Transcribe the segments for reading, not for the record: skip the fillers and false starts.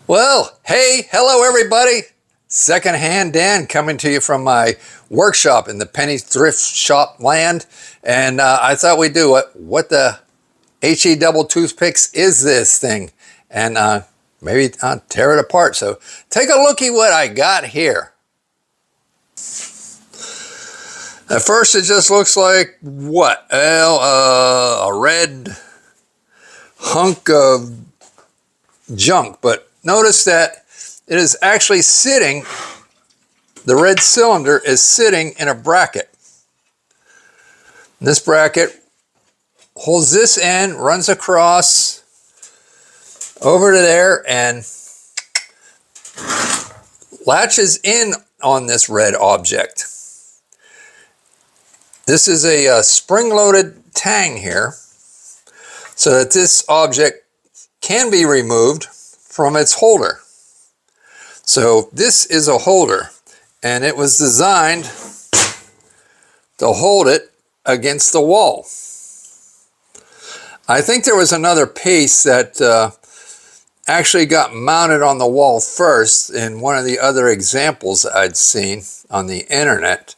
Well, hey, hello everybody. Secondhand Dan coming to you from my workshop in the penny thrift shop land. And I thought we'd do what the HE double toothpicks is this thing? And maybe tear it apart. So take a looky what I got here. At first it just looks like what? Well, a red hunk of junk, but notice that it is actually sitting, the red cylinder is sitting in a bracket. This bracket holds this end, runs across over to there, and latches in on this red object. This is a spring-loaded tang here, so that this object can be removed from its holder. So this is a holder, and it was designed to hold it against the wall. I think there was another piece that actually got mounted on the wall first in one of the other examples I'd seen on the internet.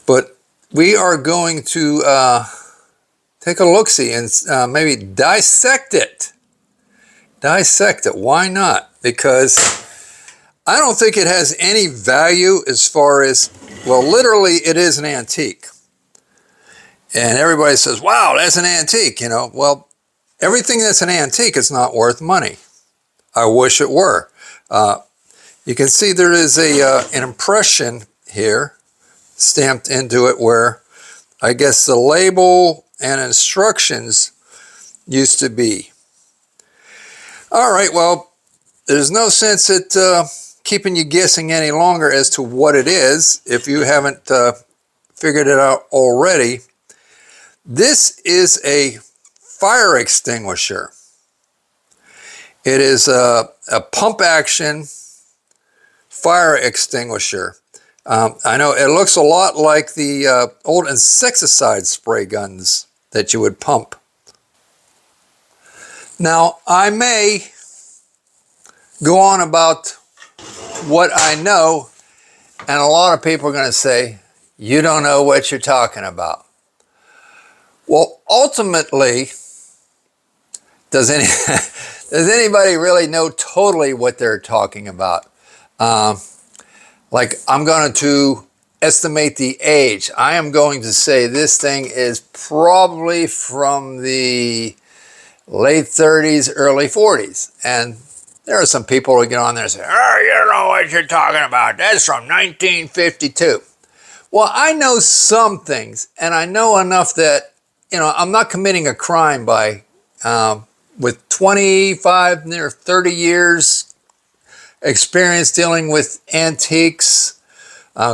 But we are going to take a look-see and maybe dissect it. Dissect it. Why not? Because I don't think it has any value as far as, well, literally it is an antique. And everybody says, wow, that's an antique, you know. Well, everything that's an antique is not worth money. I wish it were. You can see there is an impression here stamped into it where I guess the label and instructions used to be. All right, well, there's no sense at keeping you guessing any longer as to what it is if you haven't figured it out already. This is a fire extinguisher. It is a pump action fire extinguisher. I know it looks a lot like the old insecticide spray guns that you would pump. Now, I may go on about what I know, and a lot of people are going to say, you don't know what you're talking about. Well, ultimately, does anybody really know totally what they're talking about? Like, I'm going to estimate the age. I am going to say this thing is probably from the late 30s, early 40s. And there are some people who get on there and say, oh, you don't know what you're talking about. That's from 1952. Well, I know some things, and I know enough that, you know, I'm not committing a crime by, with 25, near 30 years experience dealing with antiques,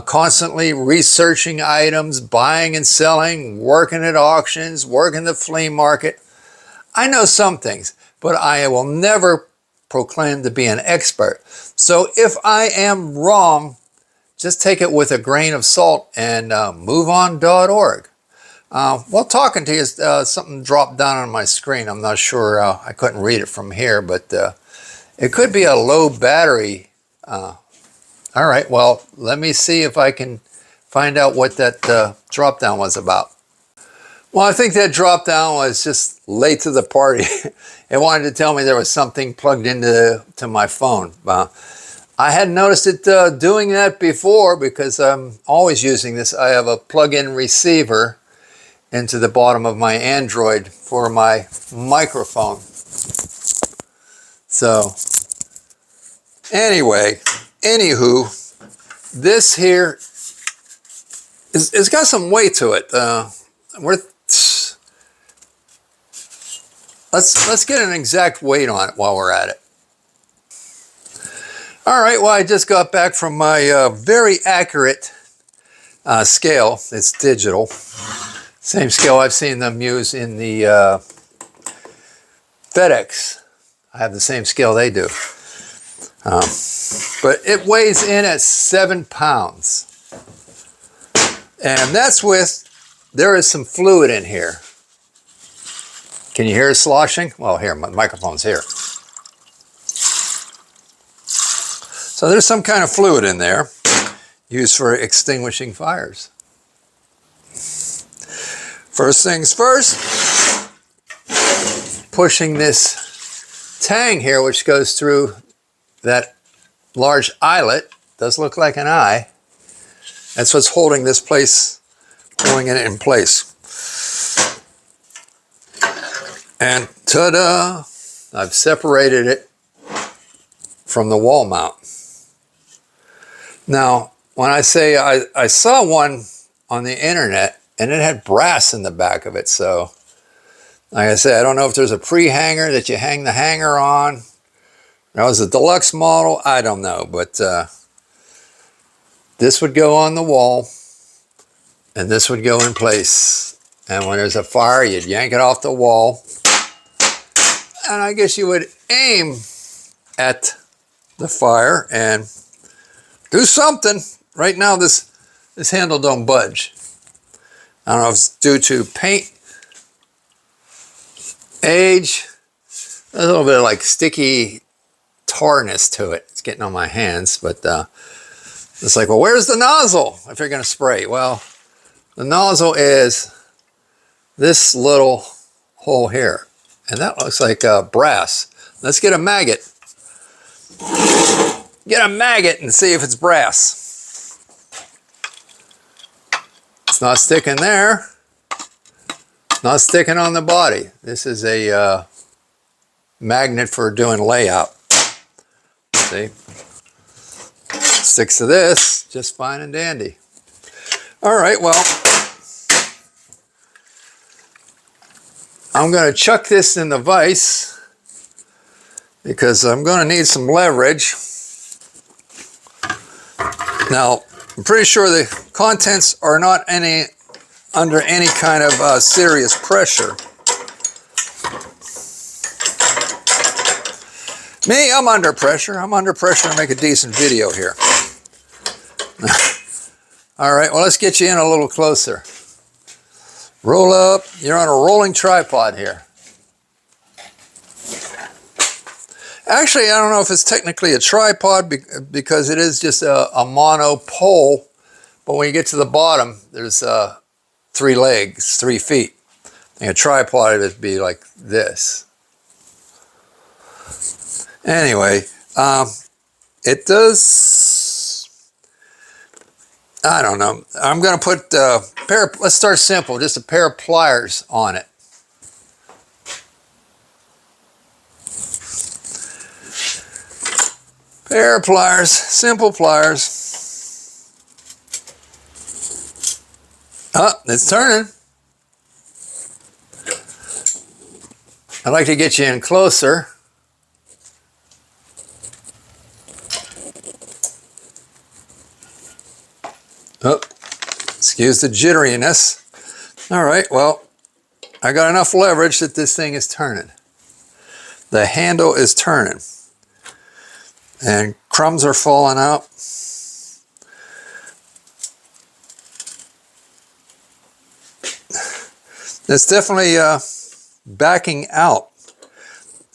constantly researching items, buying and selling, working at auctions, working the flea market. I know some things, but I will never proclaim to be an expert. So if I am wrong, just take it with a grain of salt and moveon.org. While talking to you, something dropped down on my screen. I'm not sure, I couldn't read it from here, but it could be a low battery. All right, well, let me see if I can find out what that drop down was about. Well, I think that drop down was just late to the party. It wanted to tell me there was something plugged into my phone. I hadn't noticed it doing that before because I'm always using this. I have a plug-in receiver into the bottom of my Android for my microphone. So, anyway, anywho, this here it's got some weight to it. Let's get an exact weight on it while we're at it. All right, well, I just got back from my very accurate scale. It's digital. Same scale I've seen them use in the FedEx. I have the same scale they do. But it weighs in at 7 pounds. And that's with, there is some fluid in here. Can you hear it sloshing? Well, here, my microphone's here. So there's some kind of fluid in there used for extinguishing fires. First things first, pushing this tang here, which goes through that large eyelet, does look like an eye. That's what's holding this place, holding it in place. And ta-da! I've separated it from the wall mount. Now, when I say I saw one on the internet and it had brass in the back of it, so like I said, I don't know if there's a pre-hanger that you hang the hanger on. That was a deluxe model, I don't know, but this would go on the wall and this would go in place. And when there's a fire, you'd yank it off the wall. And I guess you would aim at the fire and do something. Right now, this handle don't budge. I don't know if it's due to paint, age, a little bit of like sticky tarness to it. It's getting on my hands, but it's like, well, where's the nozzle if you're going to spray? Well, the nozzle is this little hole here. And that looks like brass. Let's get a maggot. Get a maggot and see if it's brass. It's not sticking there. It's not sticking on the body. This is a magnet for doing layout. See? Sticks to this just fine and dandy. All right, well, I'm going to chuck this in the vise because I'm going to need some leverage. Now, I'm pretty sure the contents are not under any kind of serious pressure. Me, I'm under pressure. I'm under pressure to make a decent video here. All right, well, let's get you in a little closer. Roll up. You're on a rolling tripod here. Actually, I don't know if it's technically a tripod because it is just a mono pole. But when you get to the bottom, there's 3 legs, 3 feet. And a tripod would be like this. Anyway, it does, I don't know. I'm going to put let's start simple, just a pair of pliers on it. Pair of pliers, simple pliers. Oh, it's turning. I'd like to get you in closer. Oh, excuse the jitteriness. All right, well, I got enough leverage that this thing is turning. The handle is turning. And crumbs are falling out. It's definitely backing out.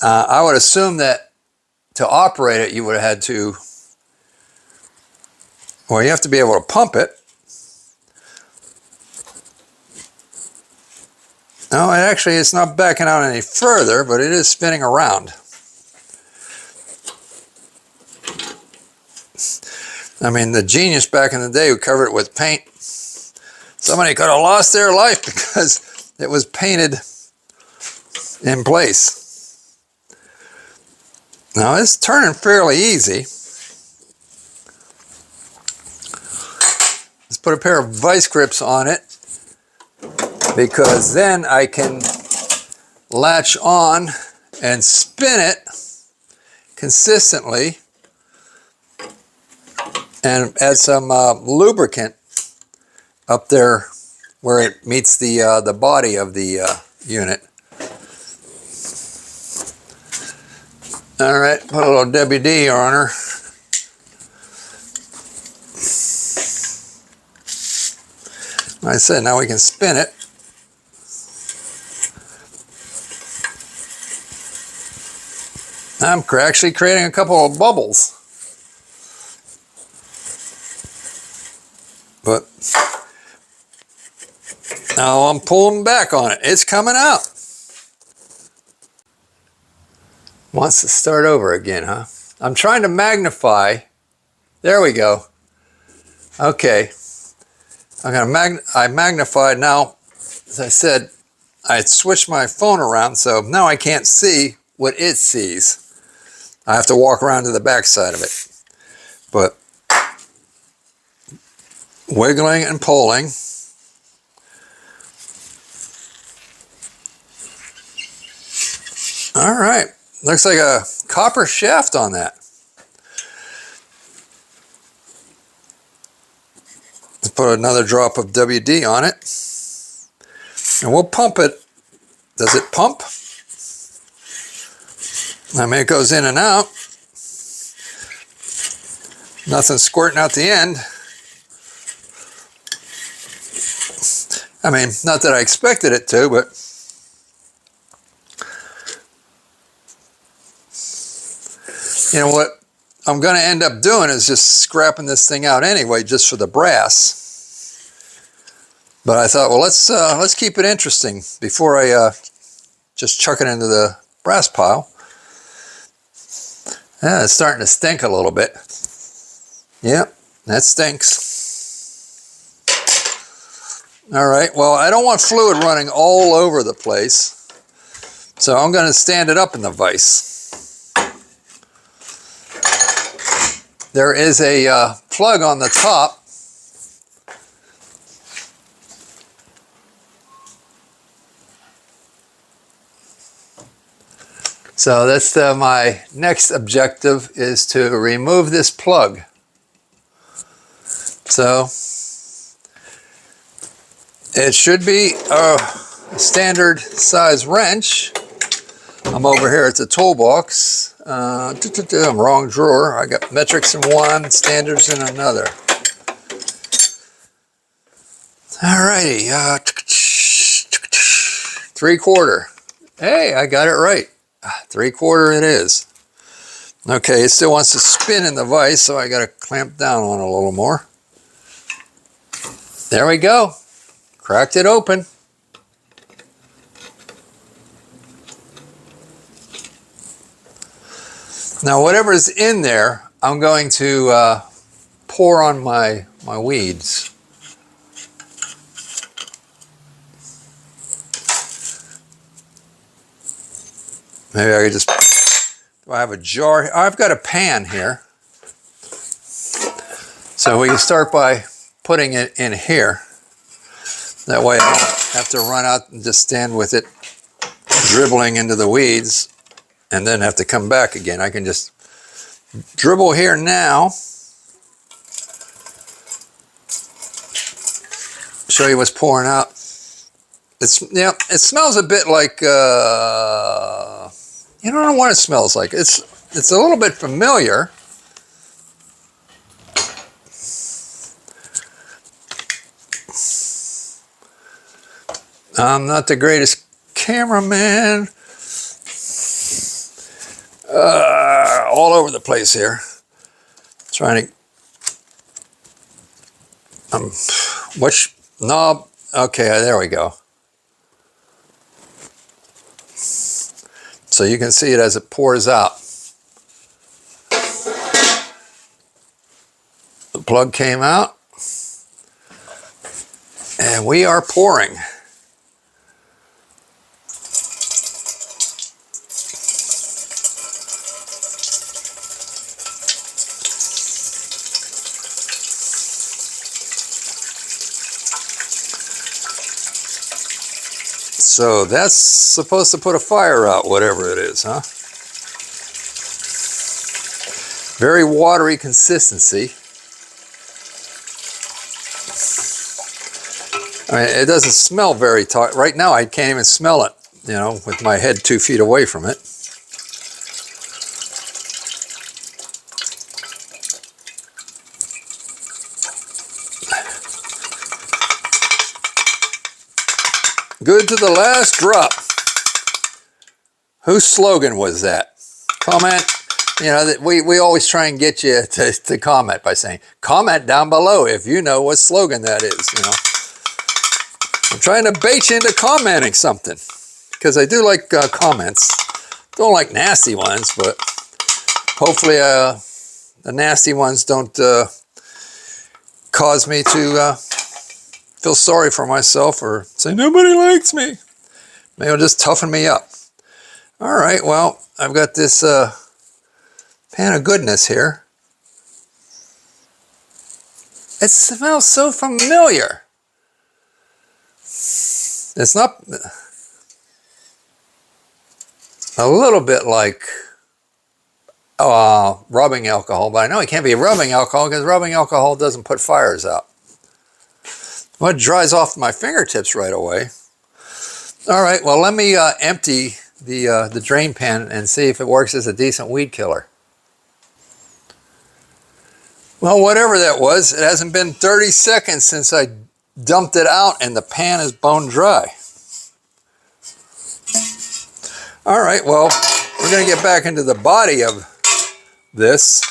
I would assume that to operate it, you would have had to, well, you have to be able to pump it. No, it's not backing out any further, but it is spinning around. I mean, the genius back in the day who covered it with paint, somebody could have lost their life because it was painted in place. Now, it's turning fairly easy. Let's put a pair of vice grips on it because then I can latch on and spin it consistently and add some lubricant up there where it meets the body of the unit. All right, put a little WD on her. Like I said, now we can spin it. I'm actually creating a couple of bubbles. But now I'm pulling back on it. It's coming out. Wants to start over again, huh? I'm trying to magnify. There we go. Okay. I magnified now. As I said, I switched my phone around, so now I can't see what it sees. I have to walk around to the back side of it. But wiggling and pulling. All right. Looks like a copper shaft on that. Let's put another drop of WD on it. And we'll pump it. Does it pump? I mean, it goes in and out. Nothing squirting out the end. I mean, not that I expected it to, but you know what I'm going to end up doing is just scrapping this thing out anyway, just for the brass. But I thought, well, let's keep it interesting before I just chuck it into the brass pile. Yeah, it's starting to stink a little bit. Yep, that stinks. All right, well, I don't want fluid running all over the place, so I'm going to stand it up in the vise. There is a plug on the top. So that's my next objective, is to remove this plug. So it should be a standard size wrench. I'm over here at the toolbox. I'm wrong drawer. I got metrics in one, standards in another. Alrighty, 3/4. Hey, I got it right. 3/4 it is. Okay, it still wants to spin in the vise, so I got to clamp down on it a little more. There we go. Cracked it open. Now, whatever's in there, I'm going to pour on my weeds. Maybe I could just, do I have a jar? I've got a pan here. So we can start by putting it in here. That way I don't have to run out and just stand with it dribbling into the weeds and then have to come back again. I can just dribble here now. Show you what's pouring out. It's, yeah, it smells a bit like, you don't know what it smells like. It's a little bit familiar. I'm not the greatest cameraman. All over the place here. Trying to, which knob? Okay, there we go. So you can see it as it pours out. The plug came out, and we are pouring. So that's supposed to put a fire out, whatever it is, huh? Very watery consistency. I mean, it doesn't smell very tight. Right now, I can't even smell it, you know, with my head 2 feet away from it. Good to the last drop. Whose slogan was that? Comment. You know, that we always try and get you to comment by saying, comment down below if you know what slogan that is, you know. I'm trying to bait you into commenting something, because I do like comments. Don't like nasty ones, but hopefully the nasty ones don't cause me to feel sorry for myself or say nobody likes me. Maybe it'll just toughen me up. All right, well, I've got this pan of goodness here. It smells so familiar. It's not a little bit like rubbing alcohol, but I know it can't be rubbing alcohol because rubbing alcohol doesn't put fires out. Well, it dries off my fingertips right away. All right, well, let me empty the drain pan and see if it works as a decent weed killer. Well, whatever that was, it hasn't been 30 seconds since I dumped it out and the pan is bone dry. All right, well, we're going to get back into the body of this.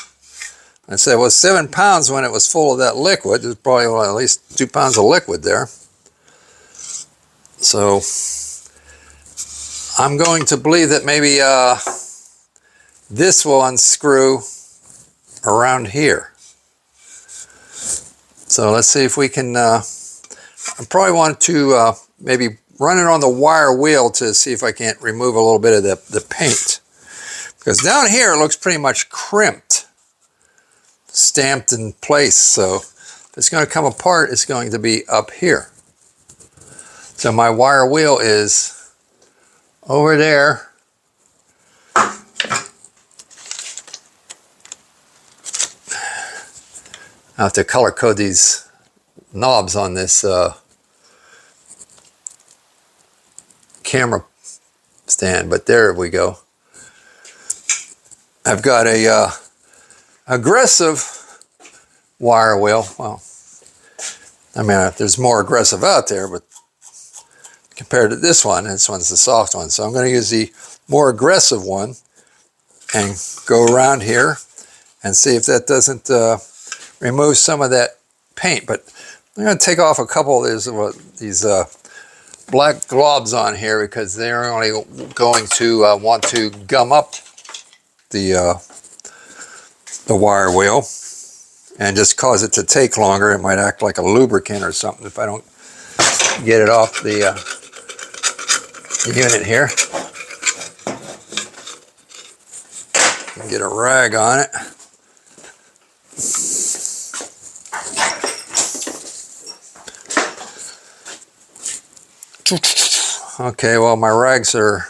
I said it was 7 pounds when it was full of that liquid. There's probably at least 2 pounds of liquid there. So I'm going to believe that maybe this will unscrew around here. So let's see if we can, I probably want to maybe run it on the wire wheel to see if I can't remove a little bit of the paint. Because down here it looks pretty much crimped, stamped in place. So if it's going to come apart, it's going to be up here. So my wire wheel is over there. I have to color code these knobs on this camera stand, but there we go. I've got a aggressive wire wheel. Well, I mean, there's more aggressive out there, but compared to this one's the soft one. So I'm going to use the more aggressive one and go around here and see if that doesn't remove some of that paint. But I'm going to take off a couple of these black globs on here because they're only going to want to gum up the wire wheel and just cause it to take longer. It might act like a lubricant or something if I don't get it off the unit here. Get a rag on it. Okay, well, my rags are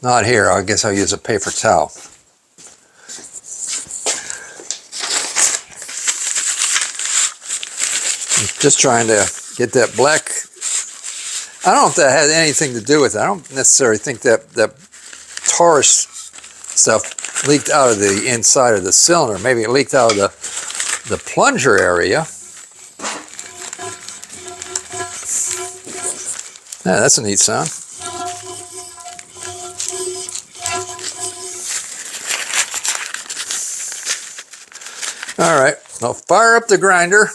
not here. I guess I'll use a paper towel. I'm just trying to get that black. I don't know if that has anything to do with it. I don't necessarily think that tarish stuff leaked out of the inside of the cylinder. Maybe it leaked out of the plunger area. Yeah, that's a neat sound. All right, I'll fire up the grinder.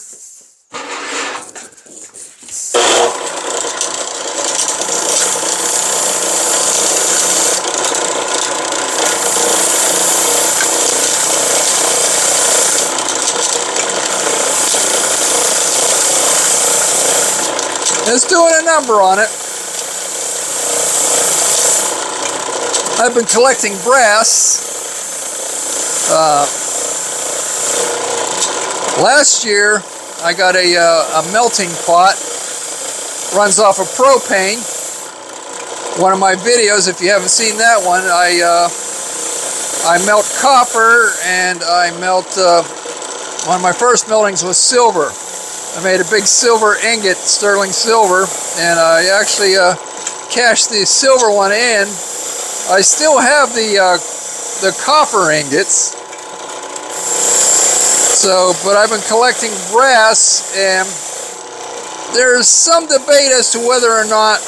It's doing a number on it. I've been collecting brass. Last year, I got a melting pot. Runs off of propane. One of my videos, if you haven't seen that one, I melt copper and I melt. One of my first meltings was silver. I made a big silver ingot, sterling silver, and I actually cashed the silver one in. I still have the copper ingots. So, but I've been collecting brass, and there's some debate as to whether or not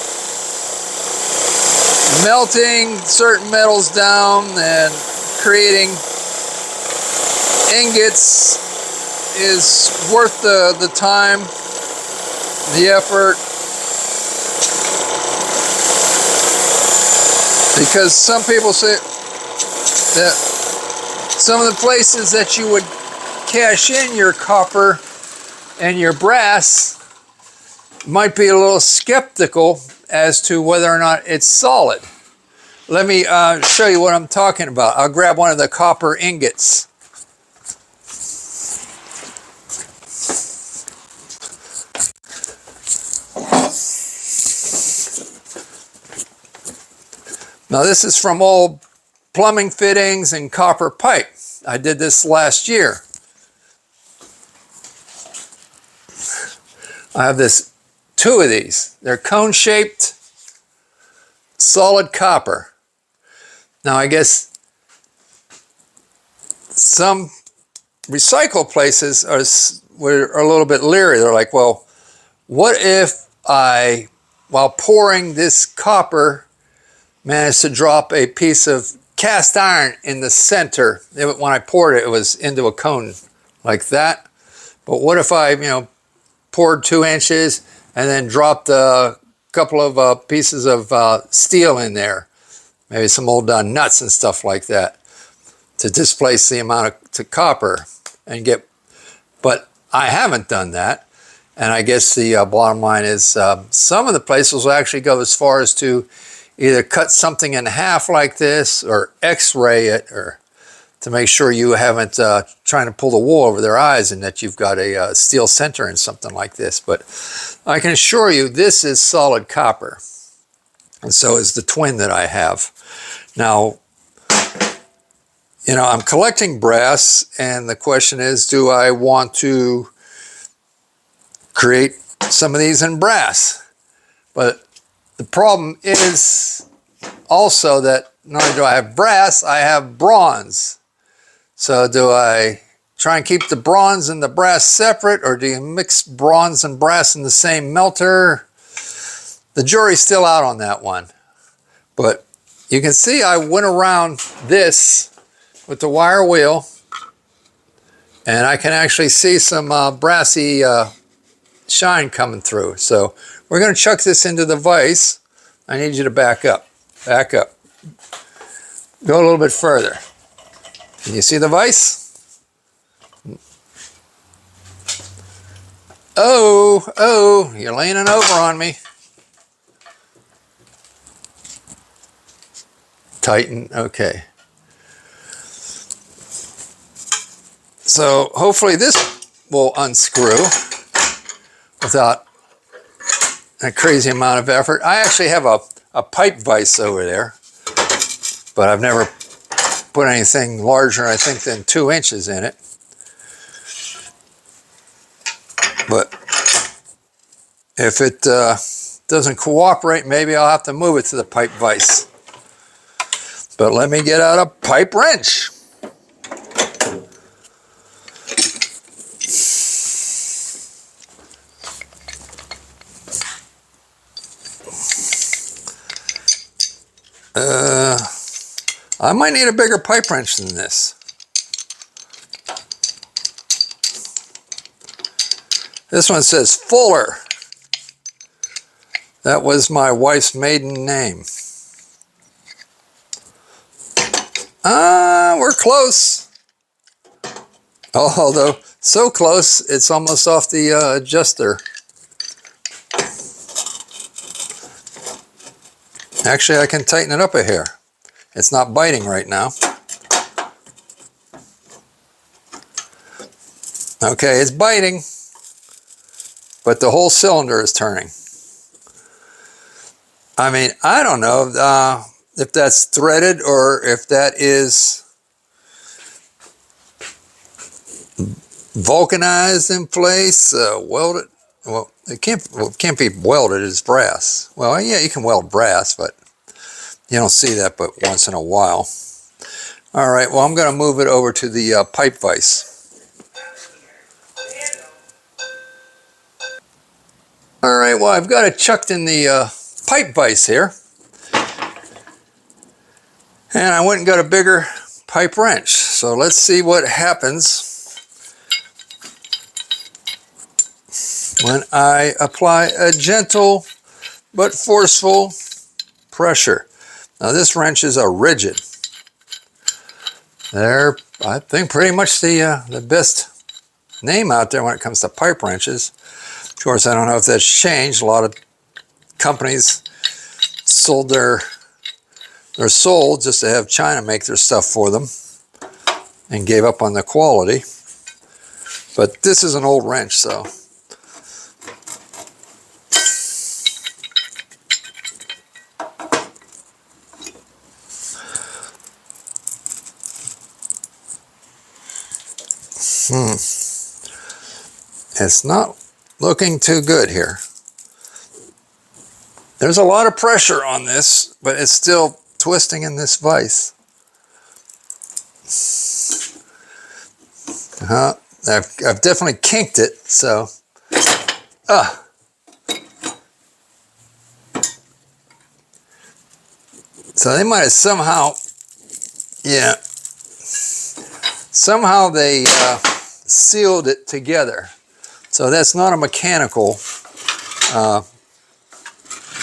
melting certain metals down and creating ingots is worth the time, the effort, because some people say that some of the places that you would cash in your copper and your brass might be a little skeptical as to whether or not it's solid. Let me show you what I'm talking about. I'll grab one of the copper ingots. Now this is from old plumbing fittings and copper pipe. I did this last year. I have two of these. They're cone-shaped, solid copper. Now I guess some recycle places were a little bit leery. They're like, well, what if I, while pouring this copper, managed to drop a piece of cast iron in the center? When I poured it, it was into a cone like that. But what if I, poured 2 inches and then dropped a couple of pieces of steel in there, maybe some old nuts and stuff like that, to displace the amount of copper and get. But I haven't done that, and I guess the bottom line is some of the places will actually go as far as to either cut something in half like this or x-ray it, or to make sure you haven't trying to pull the wool over their eyes and that you've got a steel center in something like this. But I can assure you this is solid copper, and so is the twin that I have. Now, I'm collecting brass, and the question is, do I want to create some of these in brass? But the problem is also that not only do I have brass, I have bronze. So do I try and keep the bronze and the brass separate, or do you mix bronze and brass in the same melter? The jury's still out on that one. But you can see I went around this with the wire wheel, and I can actually see some brassy shine coming through. So we're going to chuck this into the vise. I need you to back up. Back up. Go a little bit further. Can you see the vise? Oh, you're leaning over on me. Tighten, okay. So hopefully this will unscrew without a crazy amount of effort. I actually have a pipe vise over there, but I've never put anything larger, I think, than 2 inches in it. But if it doesn't cooperate, maybe I'll have to move it to the pipe vise. But let me get out a pipe wrench. I might need a bigger pipe wrench than this. This one says Fuller. That was my wife's maiden name. We're close. Although, so close, it's almost off the adjuster. Actually, I can tighten it up a hair. It's not biting right now. Okay, it's biting, but the whole cylinder is turning. I mean, I don't know if that's threaded or if that is vulcanized in place, welded. Well, it can't be welded as brass. Well, yeah, you can weld brass, but you don't see that but once in a while. All right, well, I'm going to move it over to the pipe vise. All right, well, I've got it chucked in the pipe vise here. And I went and got a bigger pipe wrench. So let's see what happens when I apply a gentle but forceful pressure. Now this wrench is a rigid. They're, I think, pretty much the best name out there when it comes to pipe wrenches. Of course, I don't know if that's changed. A lot of companies sold their sold just to have China make their stuff for them and gave up on the quality. But this is an old wrench, so. It's not looking too good here. There's a lot of pressure on this, but it's still twisting in this vise. I've definitely kinked it, so. So they might have somehow, yeah, somehow they sealed it together. So that's not a mechanical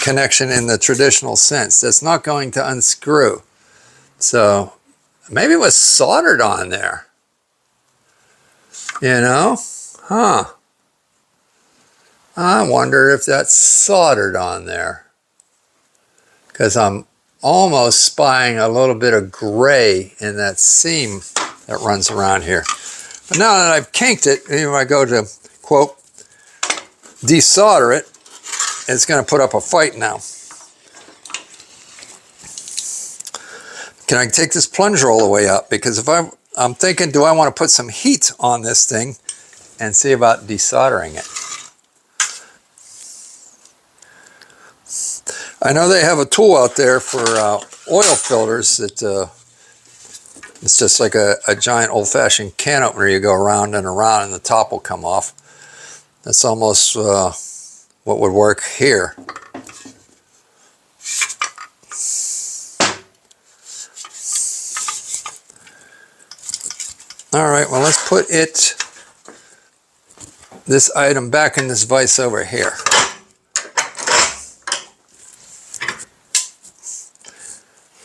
connection in the traditional sense. That's not going to unscrew. So maybe it was soldered on there. You know? Huh. I wonder if that's soldered on there. Because I'm almost spying a little bit of gray in that seam that runs around here. But now that I've kinked it, if I go to, quote, desolder it, it's going to put up a fight now. Can I take this plunger all the way up? Because if I'm thinking, do I want to put some heat on this thing and see about desoldering it? I know they have a tool out there for oil filters that it's just like a giant old-fashioned can opener. You go around and around and the top will come off. That's almost what would work here. All right, well, let's put this item back in this vise over here.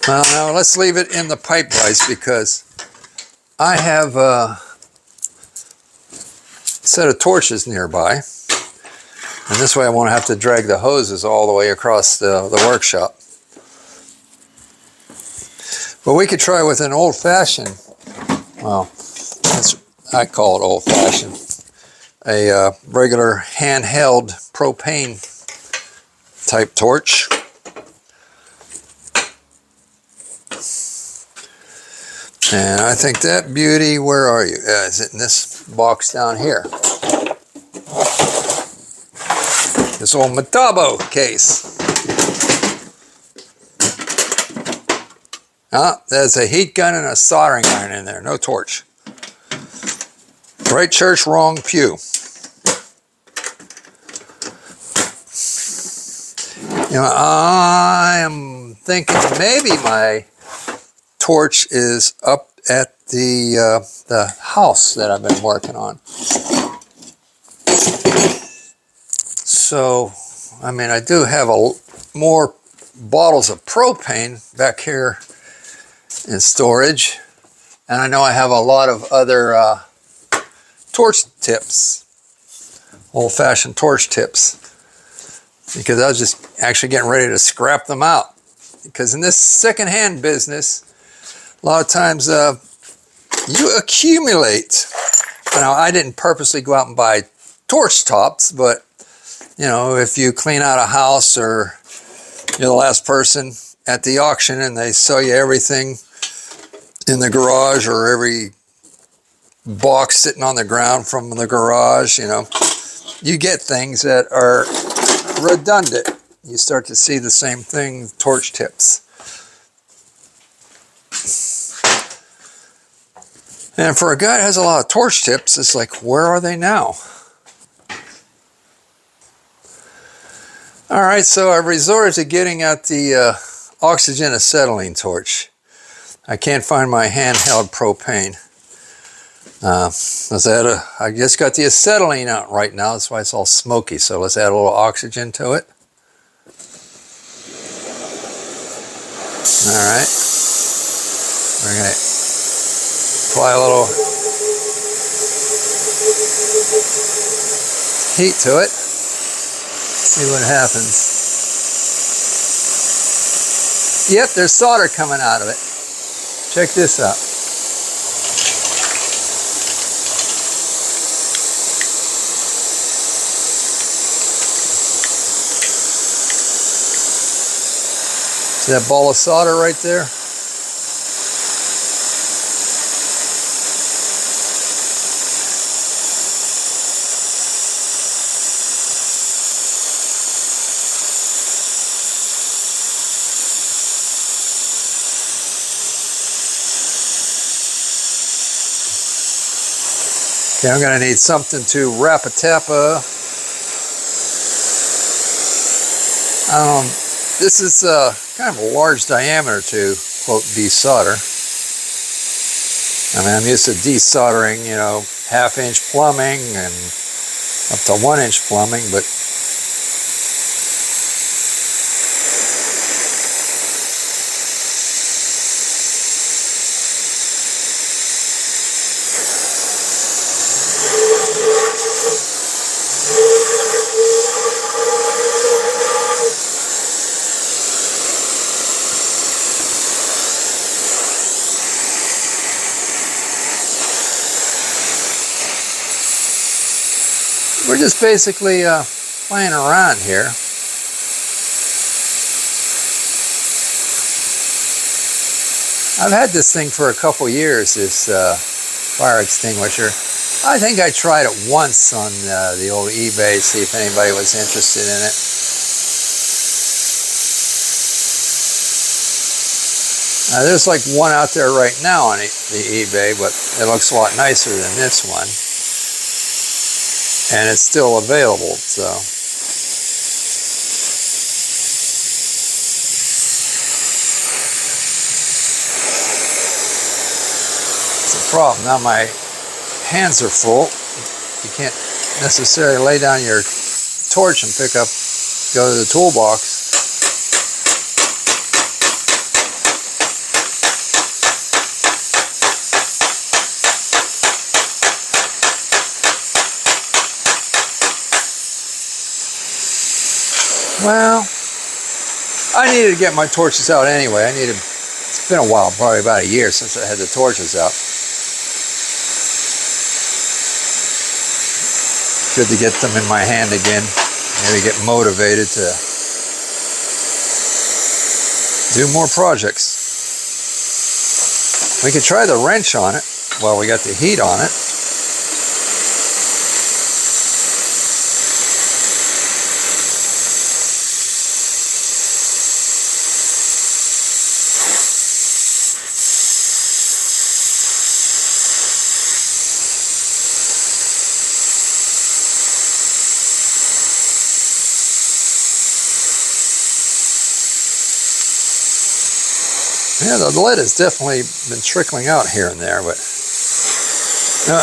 Well, now let's leave it in the pipe vise because I have a set of torches nearby. And this way I won't have to drag the hoses all the way across the workshop. But we could try with an old-fashioned, well, I call it old-fashioned, a regular handheld propane type torch. And I think that beauty, where are you? Is it in this box down here? This old Metabo case. There's a heat gun and a soldering iron in there, no torch. Right church, wrong pew. You know, I am thinking maybe my torch is up at the house that I've been working on. So, I mean, I do have more bottles of propane back here in storage, and I know I have a lot of other torch tips, old-fashioned torch tips, because I was just actually getting ready to scrap them out. Because in this secondhand business, a lot of times you accumulate. Now, I didn't purposely go out and buy torch tops, but you know, if you clean out a house or you're the last person at the auction and they sell you everything in the garage or every box sitting on the ground from the garage, you know, you get things that are redundant. You start to see the same thing, torch tips. And for a guy that has a lot of torch tips, it's like, where are they now? All right, so I've resorted to getting out the oxygen acetylene torch. I can't find my handheld propane. Let's add I just got the acetylene out right now, that's why it's all smoky. So let's add a little oxygen to it. All right. We're going to apply a little heat to it. See what happens. Yep, there's solder coming out of it. Check this out. See that ball of solder right there? Okay, I'm going to need something to wrap-a-tappa. This is kind of a large diameter to, quote, desolder. I mean, I'm used to desoldering, you know, 1/2-inch plumbing and up to 1-inch plumbing, but we're just basically playing around here. I've had this thing for a couple years, this fire extinguisher. I think I tried it once on the old eBay, see if anybody was interested in it. There's like one out there right now on the eBay, but it looks a lot nicer than this one. And it's still available, so. It's a problem. Now my hands are full. You can't necessarily lay down your torch and go to the toolbox. Well, I needed to get my torches out anyway. It's been a while, probably about a year since I had the torches out. Good to get them in my hand again. Maybe get motivated to do more projects. We could try the wrench on it while we got the heat on it. Yeah, the lead has definitely been trickling out here and there, but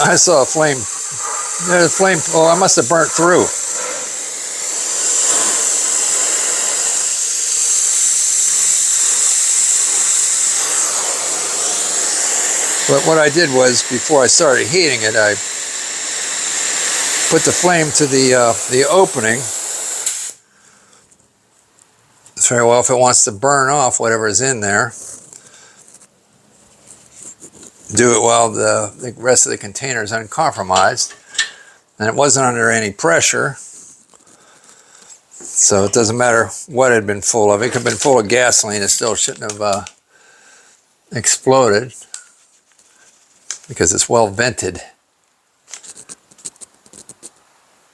I saw a flame. There's a flame. Oh, I must have burnt through. But what I did was, before I started heating it, I put the flame to the opening. It's very well if it wants to burn off whatever is in there. Do it while the rest of the container is uncompromised. And it wasn't under any pressure. So it doesn't matter what it had been full of. It could have been full of gasoline. It still shouldn't have exploded because it's well vented.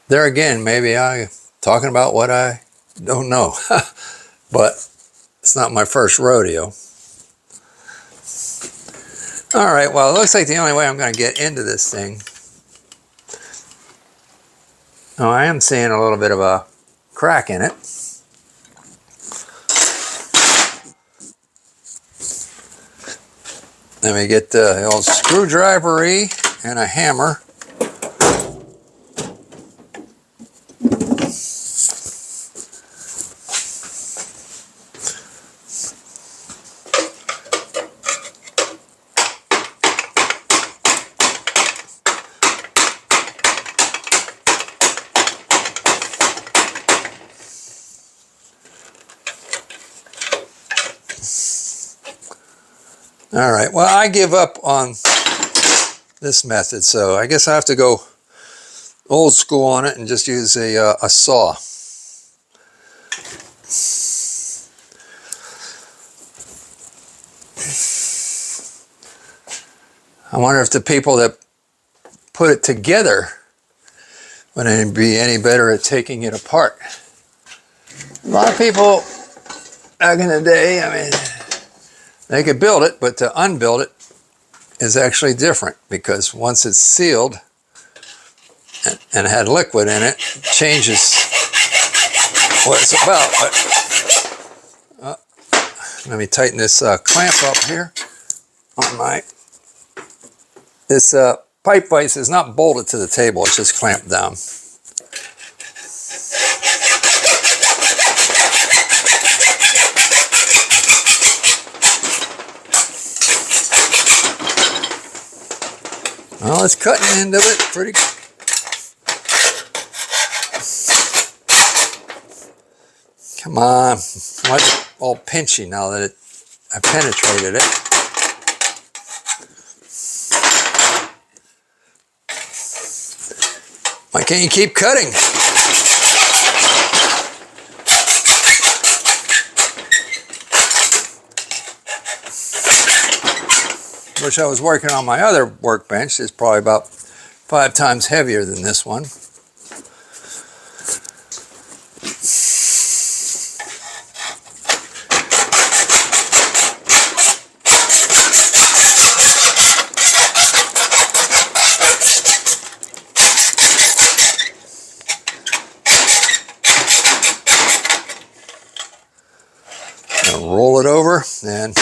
There again, maybe I'm talking about what I don't know. But it's not my first rodeo. All right, well, it looks like the only way I'm going to get into this thing. Oh, I am seeing a little bit of a crack in it. Let me get the old screwdriver-y and a hammer. All right, well, I give up on this method, so I guess I have to go old school on it and just use a saw. I wonder if the people that put it together would be any better at taking it apart. A lot of people back in the day, I mean, they could build it, but to unbuild it is actually different, because once it's sealed and had liquid in it, it changes what it's about. But, let me tighten this clamp up here on my... This pipe vise is not bolted to the table, it's just clamped down. Well, it's cutting into it pretty good. Come on, why is it all pinchy now that I penetrated it? Why can't you keep cutting? Wish I was working on my other workbench. It's probably about 5 times heavier than this one. Roll it over and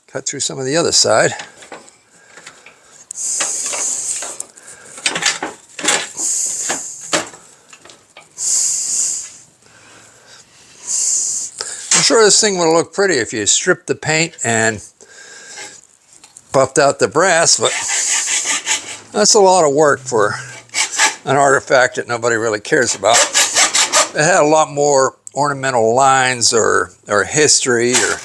cut through some of the other side. I'm sure this thing would look pretty if you stripped the paint and buffed out the brass, but that's a lot of work for an artifact that nobody really cares about. It had a lot more ornamental lines or history or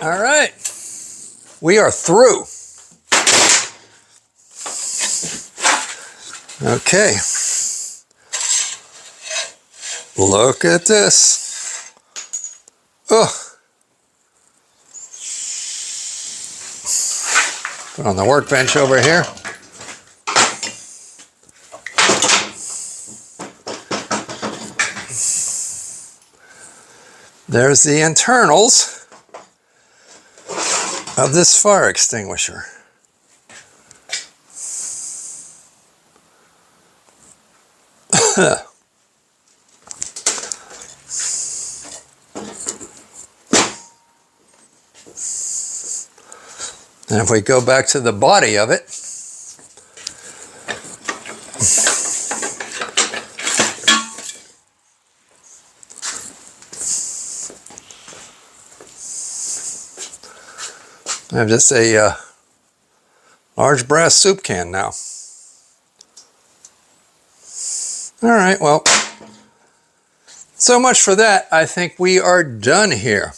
all right, we are through. Okay, look at this. Oh, put on the workbench over here. There's the internals of this fire extinguisher. And if we go back to the body of it, I have just a large brass soup can now. All right, well, so much for that. I think we are done here.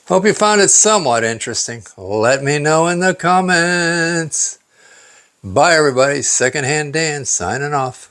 Hope you found it somewhat interesting. Let me know in the comments. Bye, everybody. Secondhand Dan signing off.